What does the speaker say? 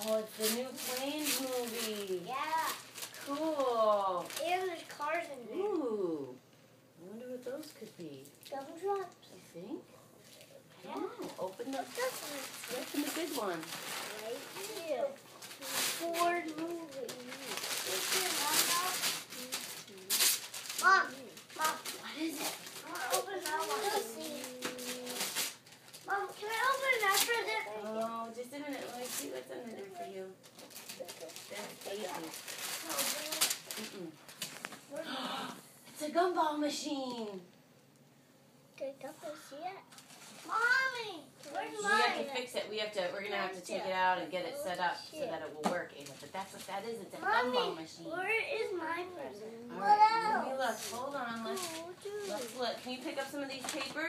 Oh, it's the new Planes movie. Yeah. Cool. And there's cars in there. Ooh. I wonder what those could be. Gumdrops. You think? I don't know. Open the big one. Right here. Ford movie. Mom. What is it? I want to open that one. Mom, can I open that present? Oh, just a minute. Let me see what's under there for you. That's easy. It's a gumball machine. Okay, don't see it. Mommy, where's We mine? have to fix it. We're gonna have to take it out and get it set up so that it will work, Ava. But that's what that is. It's a gumball machine. Where is my present? All right, let me look. Hold on. Let's look. Can you pick up some of these papers?